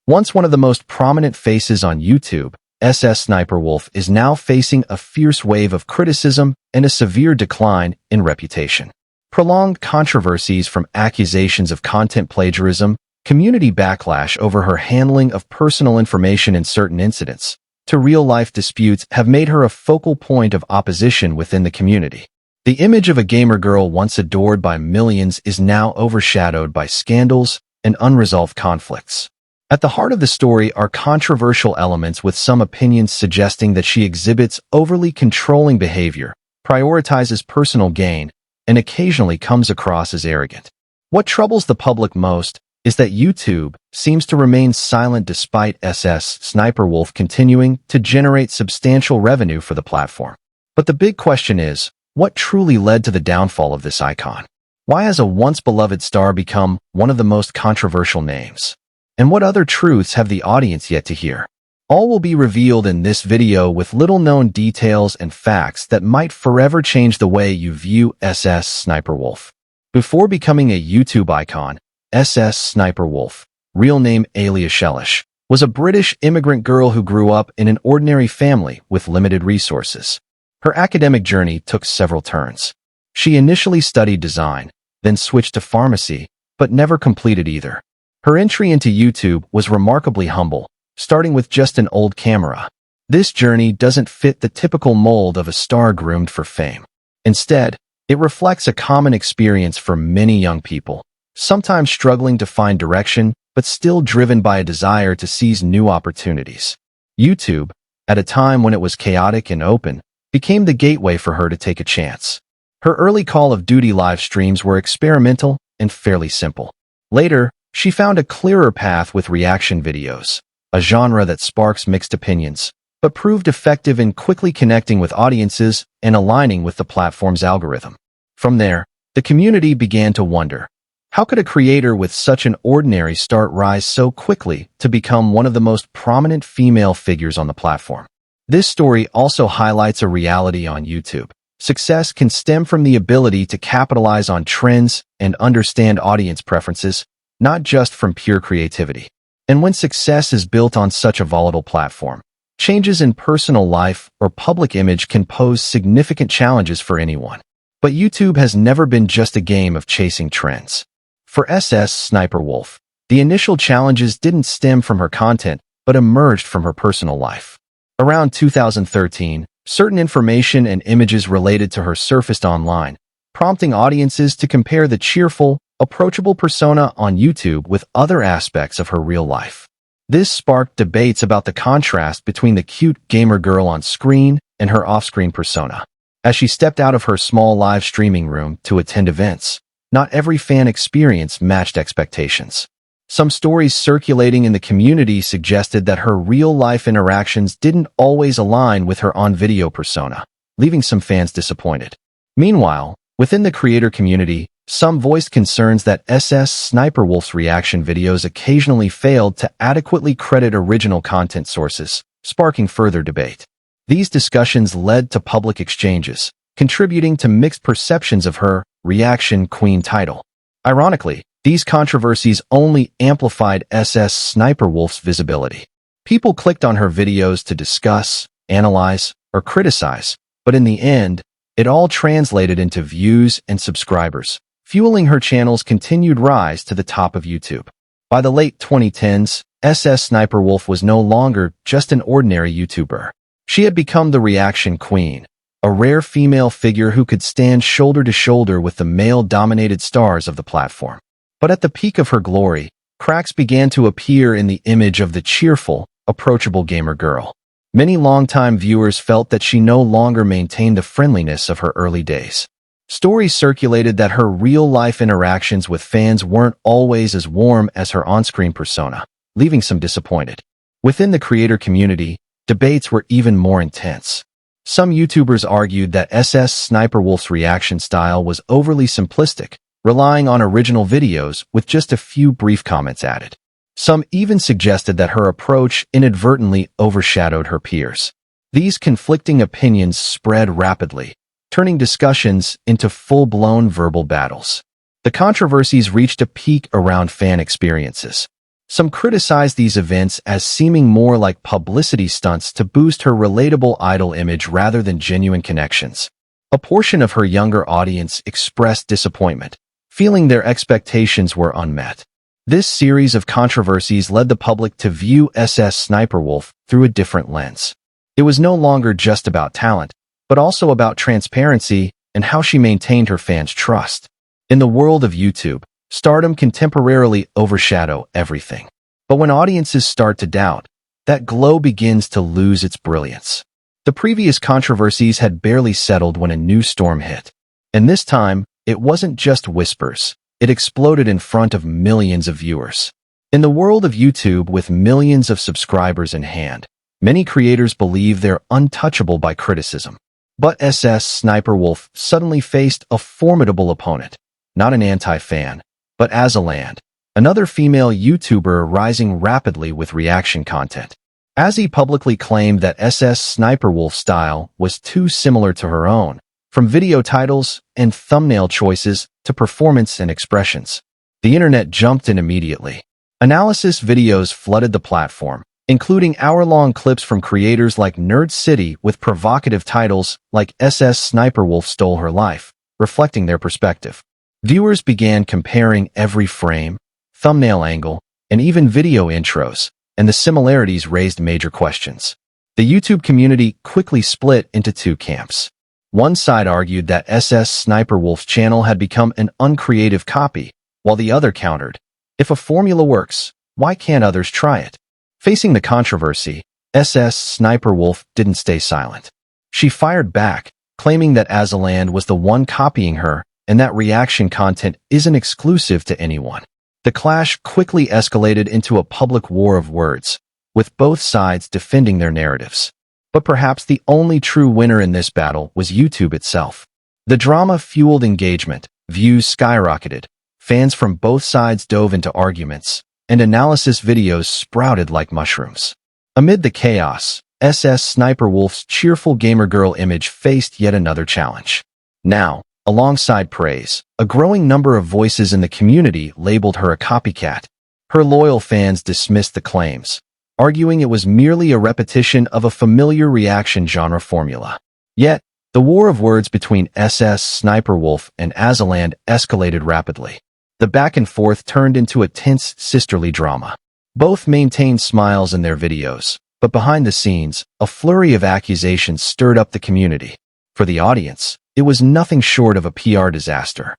Once one of the most prominent faces on YouTube, SSSniperWolf is now facing a fierce wave of criticism and a severe decline in reputation. Prolonged controversies from accusations of content plagiarism, community backlash over her handling of personal information in certain incidents, to real-life disputes have made her a focal point of opposition within the community. The image of a gamer girl once adored by millions is now overshadowed by scandals and unresolved conflicts. At the heart of the story are controversial elements, with some opinions suggesting that she exhibits overly controlling behavior, prioritizes personal gain, and occasionally comes across as arrogant. What troubles the public most is that YouTube seems to remain silent despite SSSniperWolf continuing to generate substantial revenue for the platform. But the big question is, what truly led to the downfall of this icon? Why has a once-beloved star become one of the most controversial names? And what other truths have the audience yet to hear? All will be revealed in this video, with little-known details and facts that might forever change the way you view SSSniperWolf. Before becoming a YouTube icon, SSSniperWolf, real name Alia Shelish, was a British immigrant girl who grew up in an ordinary family with limited resources. Her academic journey took several turns. She initially studied design, then switched to pharmacy, but never completed either. Her entry into YouTube was remarkably humble, starting with just an old camera. This journey doesn't fit the typical mold of a star groomed for fame. Instead, it reflects a common experience for many young people, sometimes struggling to find direction, but still driven by a desire to seize new opportunities. YouTube, at a time when it was chaotic and open, became the gateway for her to take a chance. Her early Call of Duty live streams were experimental and fairly simple. Later, she found a clearer path with reaction videos, a genre that sparks mixed opinions, but proved effective in quickly connecting with audiences and aligning with the platform's algorithm. From there, the community began to wonder, how could a creator with such an ordinary start rise so quickly to become one of the most prominent female figures on the platform? This story also highlights a reality on YouTube. Success can stem from the ability to capitalize on trends and understand audience preferences, not just from pure creativity. And when success is built on such a volatile platform, changes in personal life or public image can pose significant challenges for anyone. But YouTube has never been just a game of chasing trends. For SSSniperWolf, the initial challenges didn't stem from her content, but emerged from her personal life. Around 2013, certain information and images related to her surfaced online, prompting audiences to compare the cheerful, approachable persona on YouTube with other aspects of her real life. This sparked debates about the contrast between the cute gamer girl on screen and her off-screen persona. As she stepped out of her small live streaming room to attend events, not every fan experience matched expectations. Some stories circulating in the community suggested that her real-life interactions didn't always align with her on-video persona, leaving some fans disappointed. Meanwhile, within the creator community, some voiced concerns that SSSniperWolf's reaction videos occasionally failed to adequately credit original content sources, sparking further debate. These discussions led to public exchanges, contributing to mixed perceptions of her reaction queen title. Ironically, these controversies only amplified SSSniperWolf's visibility. People clicked on her videos to discuss, analyze, or criticize, but in the end, it all translated into views and subscribers, fueling her channel's continued rise to the top of YouTube. By the late 2010s, SSSniperWolf was no longer just an ordinary YouTuber. She had become the reaction queen, a rare female figure who could stand shoulder to shoulder with the male-dominated stars of the platform. But at the peak of her glory, cracks began to appear in the image of the cheerful, approachable gamer girl. Many longtime viewers felt that she no longer maintained the friendliness of her early days. Stories circulated that her real-life interactions with fans weren't always as warm as her on-screen persona, leaving some disappointed. Within the creator community, debates were even more intense. Some YouTubers argued that SSSniperWolf's reaction style was overly simplistic, relying on original videos with just a few brief comments added. Some even suggested that her approach inadvertently overshadowed her peers. These conflicting opinions spread rapidly, turning discussions into full-blown verbal battles. The controversies reached a peak around fan experiences. Some criticized these events as seeming more like publicity stunts to boost her relatable idol image rather than genuine connections. A portion of her younger audience expressed disappointment, feeling their expectations were unmet. This series of controversies led the public to view SSSniperWolf through a different lens. It was no longer just about talent, but also about transparency and how she maintained her fans' trust. In the world of YouTube, stardom can temporarily overshadow everything. But when audiences start to doubt, that glow begins to lose its brilliance. The previous controversies had barely settled when a new storm hit. And this time, it wasn't just whispers. It exploded in front of millions of viewers. In the world of YouTube, with millions of subscribers in hand, many creators believe they're untouchable by criticism. But SSSniperWolf suddenly faced a formidable opponent, not an anti-fan, but Aziland, another female YouTuber rising rapidly with reaction content. Azzy publicly claimed that SSSniperWolf's style was too similar to her own, from video titles and thumbnail choices to performance and expressions. The internet jumped in immediately. Analysis videos flooded the platform, including hour-long clips from creators like Nerd City with provocative titles like SSSniperWolf Stole Her Life, reflecting their perspective. Viewers began comparing every frame, thumbnail angle, and even video intros, and the similarities raised major questions. The YouTube community quickly split into two camps. One side argued that SSSniperWolf's channel had become an uncreative copy, while the other countered, if a formula works, why can't others try it? Facing the controversy, SSSniperWolf didn't stay silent. She fired back, claiming that Aziland was the one copying her and that reaction content isn't exclusive to anyone. The clash quickly escalated into a public war of words, with both sides defending their narratives. But perhaps the only true winner in this battle was YouTube itself. The drama fueled engagement, views skyrocketed, fans from both sides dove into arguments, and analysis videos sprouted like mushrooms. Amid the chaos, SSSniperWolf's cheerful gamer girl image faced yet another challenge. Now, alongside praise, a growing number of voices in the community labeled her a copycat. Her loyal fans dismissed the claims, arguing it was merely a repetition of a familiar reaction genre formula. Yet, the war of words between SSSniperWolf and Aziland escalated rapidly. The back and forth turned into a tense sisterly drama. Both maintained smiles in their videos, but behind the scenes, a flurry of accusations stirred up the community. For the audience, it was nothing short of a PR disaster.